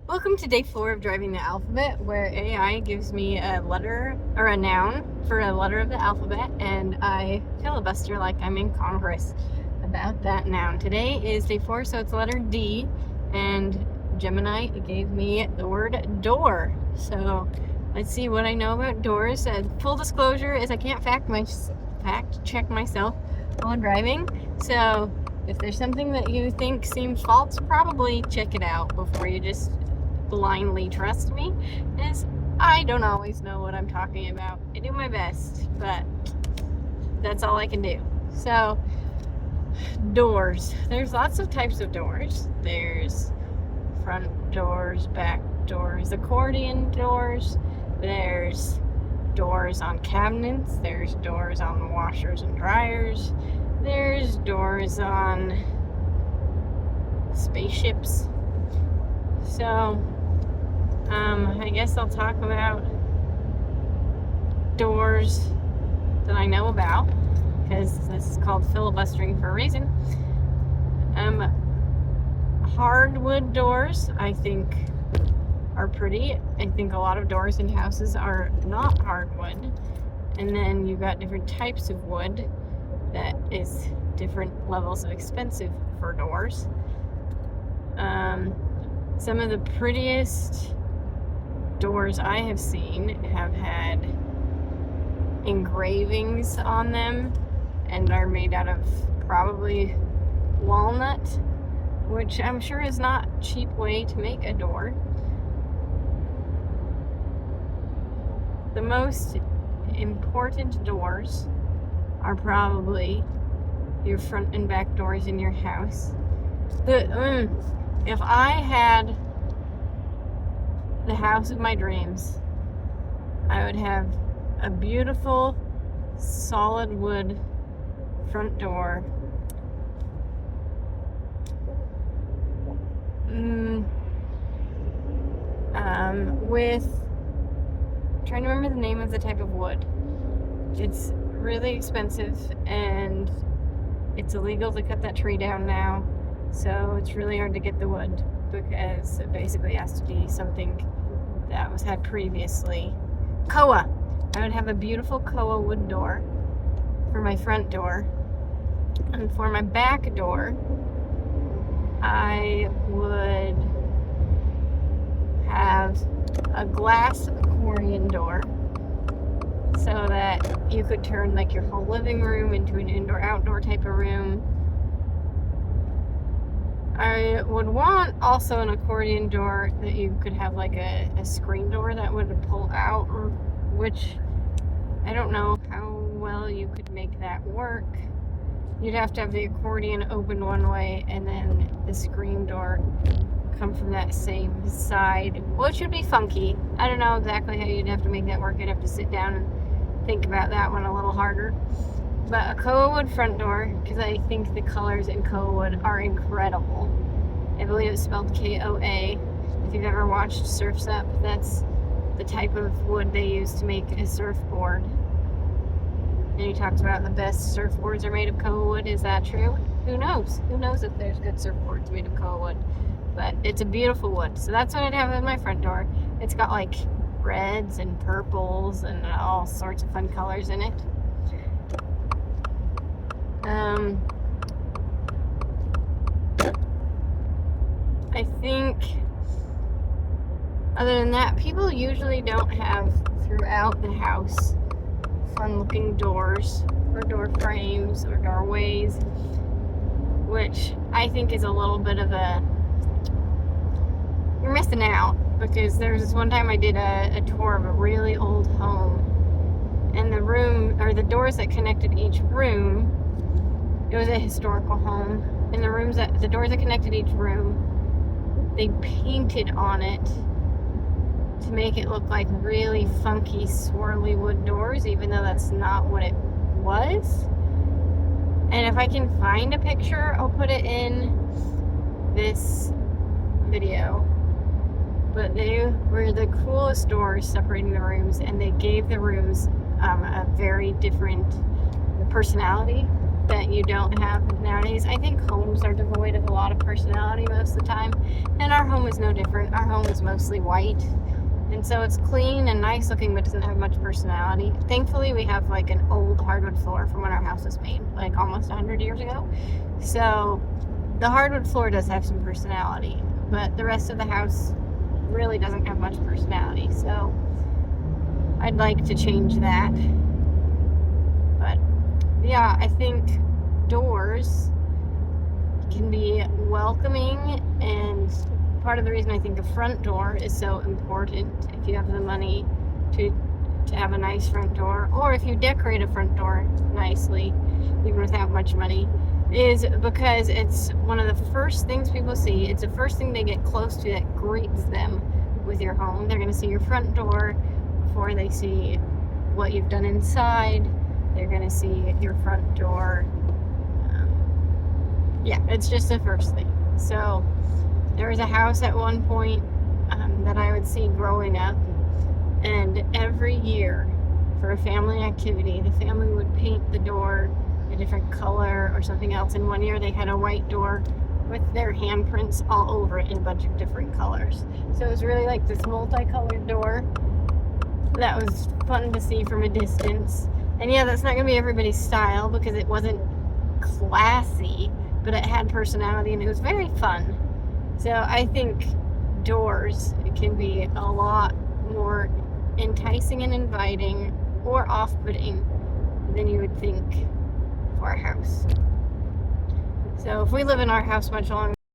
Welcome to day 4 of driving the alphabet, where AI gives me a letter or a noun for a letter of the alphabet, and I filibuster like I'm in Congress about that noun. Today is day 4, so it's letter D, and Gemini gave me the word door. So let's see what I know about doors. Full disclosure is I can't fact check myself while driving, so if there's something that you think seems false, probably check it out before you just blindly trust me, as I don't always know what I'm talking about. I do my best, but that's all I can do. So, doors. There's lots of types of doors. There's front doors, back doors, accordion doors. There's doors on cabinets. There's doors on washers and dryers. There's doors on spaceships. So, I guess I'll talk about doors that I know about, because this is called filibustering for a reason. Hardwood doors, I think, are pretty. I think a lot of doors in houses are not hardwood. And then you've got different types of wood that is different levels of expensive for doors. Some of the prettiest doors I have seen have had engravings on them and are made out of probably walnut, which I'm sure is not a cheap way to make a door. The most important doors are probably your front and back doors in your house. If I had the house of my dreams, I would have a beautiful solid wood front door. With, I'm trying to remember the name of the type of wood. It's really expensive, and it's illegal to cut that tree down now, so it's really hard to get the wood, because it basically has to be something that was had previously. Koa. I would have a beautiful koa wood door for my front door, and for my back door I would have a glass accordion door, so that you could turn like your whole living room into an indoor-outdoor type of room. I would want also an accordion door that you could have like a screen door that would pull out, which I don't know how well you could make that work. You'd have to have the accordion open one way and then the screen door come from that same side, which would be funky. I don't know exactly how you'd have to make that work. I'd have to sit down and think about that one a little harder. But a koa wood front door, because I think the colors in koa wood are incredible. I believe it's spelled K-O-A. If you've ever watched Surf's Up, that's the type of wood they use to make a surfboard. And he talks about the best surfboards are made of koa wood. Is that true? Who knows? Who knows if there's good surfboards made of koa wood? But it's a beautiful wood. So that's what I'd have at my front door. It's got like reds and purples and all sorts of fun colors in it. I think other than that, people usually don't have throughout the house fun looking doors or door frames or doorways, which I think is a little bit of you're missing out, because there was this one time I did a tour of a really old home, and the room, or the doors that connected each room, it was a historical home, and the doors that connected each room, they painted on it to make it look like really funky, swirly wood doors, even though that's not what it was. And if I can find a picture, I'll put it in this video. But they were the coolest doors separating the rooms, and they gave the rooms a very different personality that you don't have nowadays. I think homes are devoid of a lot of personality most of the time, and our home is no different. Our home home is mostly white. And so it's clean and nice looking, but doesn't have much personality. Thankfully, we have like an old hardwood floor from when our house was made, like almost 100 years ago. So the hardwood floor does have some personality, but the rest of the house really doesn't have much personality. So I'd like to change that. But yeah, I think doors can be welcoming, and part of the reason I think a front door is so important, if you have the money to have a nice front door, or if you decorate a front door nicely, even without much money, is because it's one of the first things people see. It's the first thing they get close to that greets them with your home. They're going to see your front door before they see what you've done inside. They're going to see your front door. Yeah, it's just the first thing. So there was a house at one point that I would see growing up, and every year for a family activity, the family would paint the door a different color or something else. And one year they had a white door with their handprints all over it in a bunch of different colors. So it was really like this multicolored door that was fun to see from a distance. And yeah, that's not going to be everybody's style because it wasn't classy, but it had personality and it was very fun. So I think doors can be a lot more enticing and inviting, or off-putting, than you would think for a house. So if we live in our house much longer,